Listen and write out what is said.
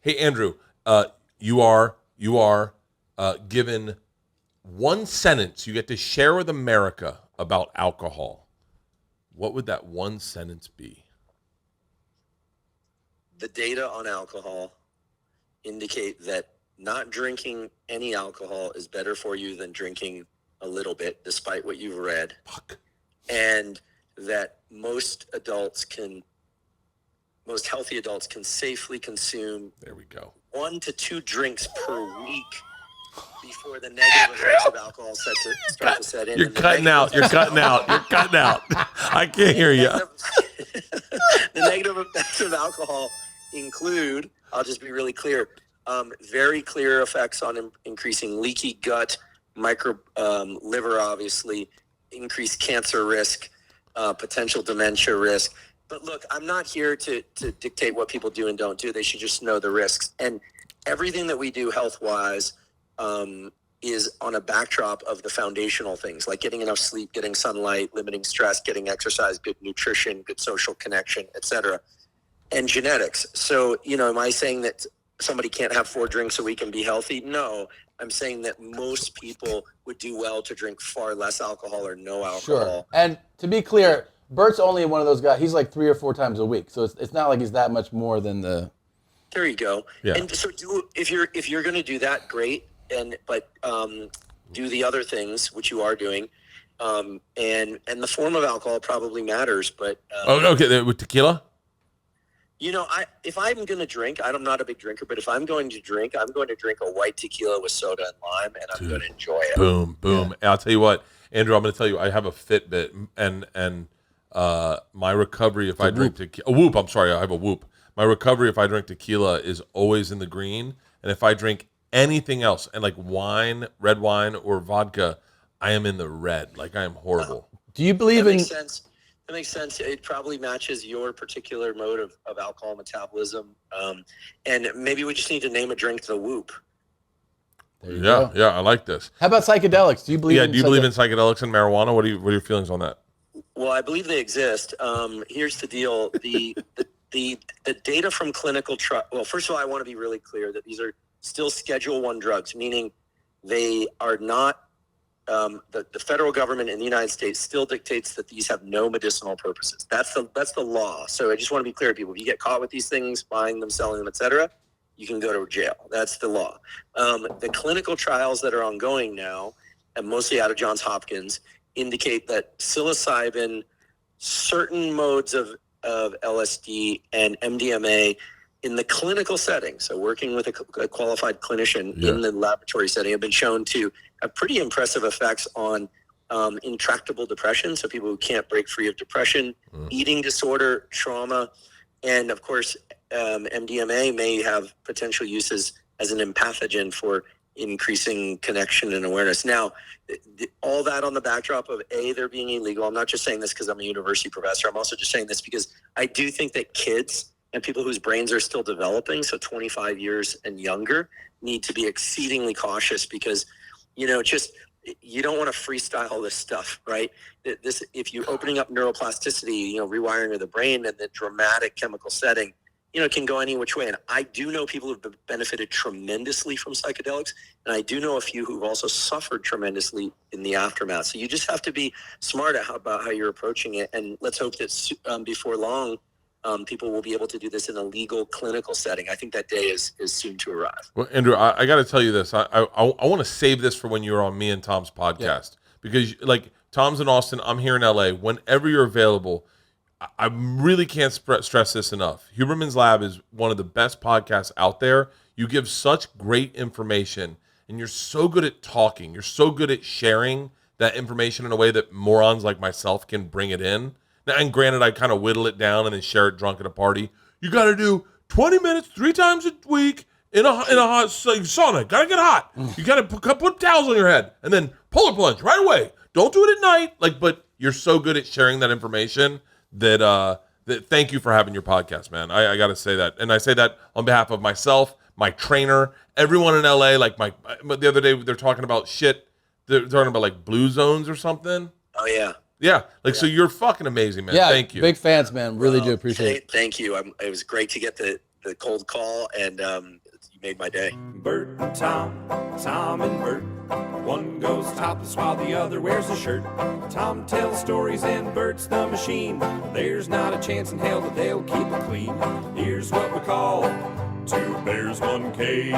Hey, Andrew, you are given one sentence you get to share with America about alcohol. What would that one sentence be? The data on alcohol indicate that not drinking any alcohol is better for you than drinking a little bit, despite what you've read. Fuck. And that most healthy adults can safely consume There we go. 1 to 2 drinks per week before the negative effects of alcohol start to set in. You're cutting out. You're cutting out. I can't hear you. The negative effects of alcohol include, I'll just be really clear, very clear effects on increasing leaky gut, liver, obviously, increased cancer risk, potential dementia risk. But look, I'm not here to dictate what people do and don't do. They should just know the risks. And everything that we do health-wise is on a backdrop of the foundational things, like getting enough sleep, getting sunlight, limiting stress, getting exercise, good nutrition, good social connection, etc., and genetics. So, am I saying that somebody can't have 4 drinks a week and be healthy? No. I'm saying that most people would do well to drink far less alcohol or no alcohol. Sure. And to be clear, Bert's only one of those guys. He's like 3 or 4 times a week, so it's not like he's that much more than the. There you go. Yeah. And so if you're going to do that, great. But do the other things which you are doing, and the form of alcohol probably matters. But okay, with tequila. If I'm going to drink, I'm not a big drinker, but if I'm going to drink, I'm going to drink a white tequila with soda and lime, and I'm going to enjoy it. Boom. Yeah. I'll tell you what, Andrew, I'm going to tell you, I have a Fitbit, and my recovery if I drink tequila, a Whoop. I'm sorry, I have a Whoop. My recovery if I drink tequila is always in the green, and if I drink anything else, and like wine, red wine or vodka, I am in the red. Like I am horrible. Do you believe in? That makes sense. It probably matches your particular mode of alcohol metabolism. And maybe we just need to name a drink the Whoop. Yeah, I like this. How about psychedelics? Do you believe? Do you believe in psychedelics and marijuana? What are your feelings on that? Well, I believe they exist. Here's the deal: the data from clinical trial. Well, first of all, I want to be really clear that these are still Schedule I drugs, meaning they are not. The federal government in the United States still dictates that these have no medicinal purposes. That's the law. So I just want to be clear to people: if you get caught with these things, buying them, selling them, etc., you can go to jail. That's the law. The clinical trials that are ongoing now, and mostly out of Johns Hopkins, indicate that psilocybin, certain modes of LSD, and MDMA in the clinical setting, so working with a qualified clinician in the laboratory setting, have been shown to have pretty impressive effects on intractable depression, so people who can't break free of depression, eating disorder, trauma, and of course, MDMA may have potential uses as an empathogen for increasing connection and awareness. Now, all that on the backdrop of they're being illegal. I'm not just saying this because I'm a university professor. I'm also just saying this because I do think that kids and people whose brains are still developing, so 25 years and younger, need to be exceedingly cautious because, you don't want to freestyle this stuff, right? If you're opening up neuroplasticity, rewiring of the brain and the dramatic chemical setting, it can go any which way. And I do know people who've benefited tremendously from psychedelics, and I do know a few who've also suffered tremendously in the aftermath. So you just have to be smart about how you're approaching it. And let's hope that before long, people will be able to do this in a legal clinical setting. I think that day is soon to arrive. Well, Andrew, I got to tell you this. I want to save this for when you're on me and Tom's podcast because, like, Tom's in Austin, I'm here in LA. Whenever you're available, I really can't stress this enough. Huberman's Lab is one of the best podcasts out there. You give such great information, and you're so good at talking. You're so good at sharing that information in a way that morons like myself can bring it in. And granted, I kind of whittle it down and then share it drunk at a party. You got to do 20 minutes 3 times a week in a hot sauna. Got to get hot. You got to put towels on your head and then polar plunge right away. Don't do it at night. But you're so good at sharing that information that thank you for having your podcast, man. I got to say that. And I say that on behalf of myself, my trainer, everyone in LA. Like the other day, they're talking about shit. They're talking about like blue zones or something. Oh, yeah. Yeah, so you're fucking amazing, man. Yeah, thank you. Big fans, man. Really do appreciate it. Thank you. It was great to get the the cold call, and you made my day. Bert and Tom, Tom and Bert. One goes topless while the other wears a shirt. Tom tells stories and Bert's the machine. There's not a chance in hell that they'll keep it clean. Here's what we call 2 bears, 1 cave.